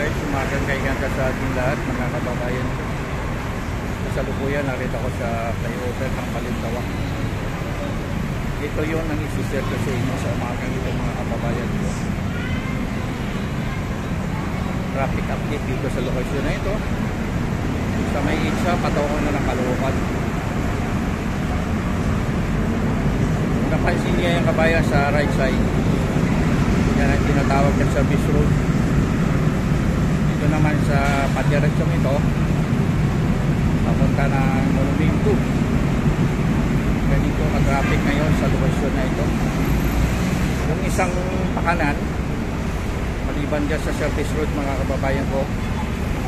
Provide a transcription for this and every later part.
guys, umagang kaigan ka sa ating lahat mga kababayan. Kasalukuyan narito ko sa flyover ng Balintawak. Ito yun ang isi-share ko sa inyo sa umagang ito mga kababayan ko. Traffic update dito sa lokasyon na ito. Sa may itsa, patungo na ng Caloocan. Napansin niya yung kabayan sa right side. Yan ang tinatawag na service road. Ito naman sa padiretsyong ito, papunta ng Monumento. Ganito ka-traffic ngayon sa lokasyon na ito. Yung isang pakanan, maliban dyan sa service road mga kababayan ko,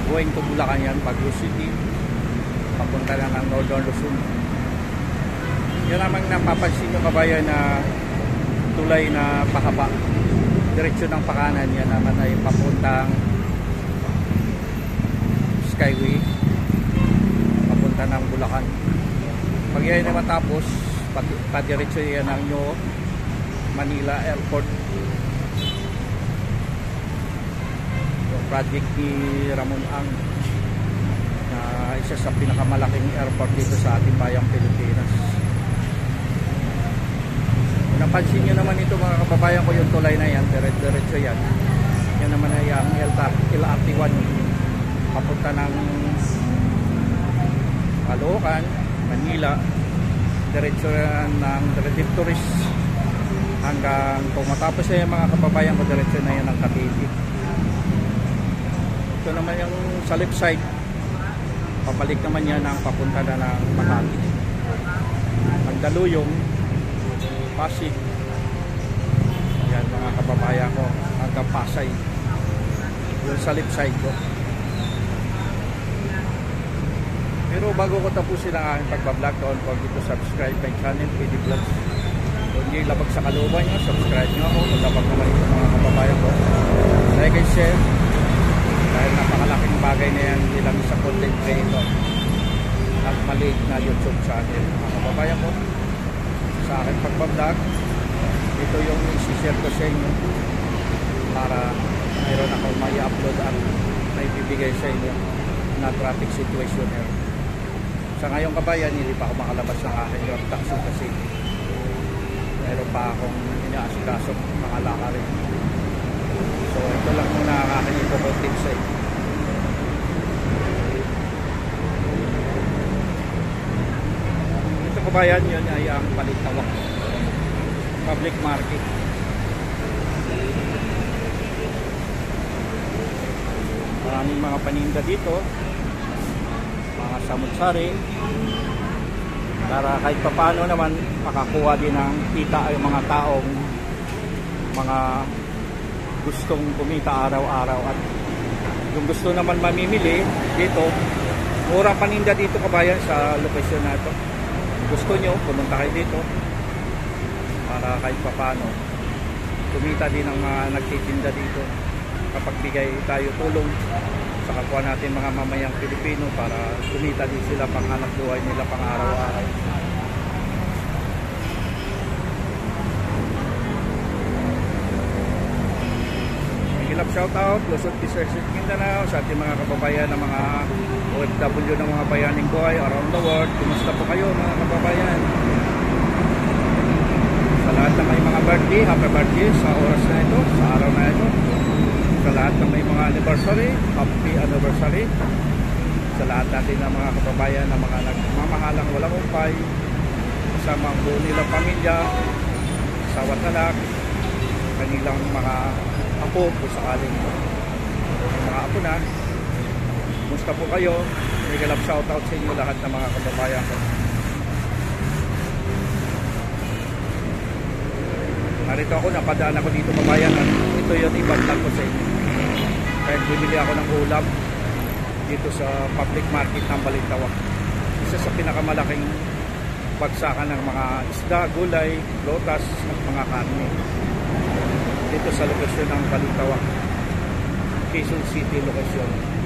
going to Bulacan yan, Baguio City, papunta na ng Northern Luzon. Yan naman napapansin nyo kabayan na tulay na pahaba. Diretsyo ng pakanan yan naman ay papuntang Skyway, papunta ng Bulacan. Pag yan naman tapos, padiretsyo yan ng New Manila Airport. Yung project ni Ramon Ang na isa sa pinakamalaking airport dito sa ating bayang Pilipinas. Napansin nyo naman ito mga kababayan ko, yung tulay na yan, diretso yan. Yan naman ay ang LRT1 papunta ng Caloocan, Manila, diretso ng Relative Tourist hanggang kung matapos yan mga kababayan ko, diretso na yan ng Cavite. Ito naman yung sa left side, papalik naman yan ang papunta na ng Makati. Ang Daluyong, Pasig, yan mga kababayan ko, hanggang Pasay, yun sa left side ko. Pero bago ko tapusin ang aking pagbablog, don't forget to subscribe my channel, PD Vlogs. Kung hindi labag sa kalooban nyo, subscribe nyo ako. Kung labag naman ito mga kababayan ko, like and share, dahil napakalaking bagay na yan bilang sa content creator at maliit na YouTube channel mga kababayan ko. Sa akin pagbablog, ito yung isi-share ko sa inyo para mayroon akong may upload at may bibigay sa inyo na traffic situation here. Sa ngayong kabayan, hindi pa ako makalabas ng aking road taxi kasi mayroon pa akong inaasikaso mga lakarin. So ito lang muna ang aking ipopotip sa inyo. Kabayan, yun ay ang Balintawak public market. Maraming mga paninda dito, mga samutsari, para kahit paano naman makakuha din ng kita ay mga taong mga gustong kumita araw-araw. At yung gusto naman mamimili dito, murang paninda dito kabayan sa lokasyon na ito. Gusto nyo, pumunta kayo dito para kahit paano kumita din ang mga nagtitinda dito kapag bigay tayo tulong sa kapwa natin mga mamayang Pilipino para kumita din sila pang hanap buhay nila pang araw-araw. Hilap shoutout Luzon, Visayas, Mindanao sa ating mga kababayan ng mga OFW ng mga bayaning buhay around the world. Kumusta po kayo mga kababayan? Sa lahat na may mga birthday, happy birthday sa oras na ito, sa araw na ito. Sa lahat na may mga anniversary, happy anniversary. Sa lahat natin ng mga kababayan na mga nagmamahalang walang umpay, kasama ang buo nilang pamilya, asawa't anak, kanilang mga apo kung sakaling mga apo na. Kumusta po kayo? May galap shoutout sa inyo lahat ng mga kababayan ko. Narito ako, napadaan ako dito kabayan at ito yung ibablog ko sa inyo. Kaya bumili ako ng ulam dito sa public market ng Balintawak. Isa sa pinakamalaking bagsakan ng mga isda, gulay, lotas at mga karne dito sa lokasyon ng Balintawak, Quezon City lokasyon.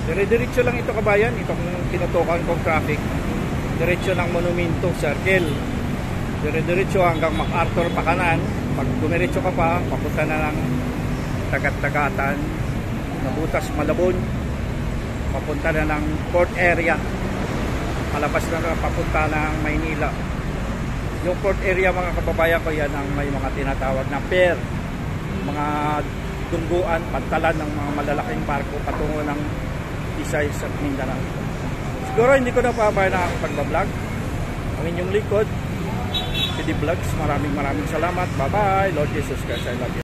Dire-diretso lang ito kabayan, itong tinutukan kong traffic. Diretso ng Monumento Circle. dire-diretso hanggang MacArthur pa kanan. Pag dumiretso ka pa, papunta na ng Tagat-Tagatan, Nabutas, Malabon, papunta na ng port area, palabas na papunta ng Maynila. Yung port area mga kababayan ko, yan ang may mga tinatawag na pier, mga dungguan, pantalan ng mga malalaking barko patungo ng Visayas at Mindanao. Siguro hindi ko na pabayan na ang pagbablog. Ang inyong likod, PD Vlogs, maraming salamat. Bye bye. Lord Jesus Christ, I love you.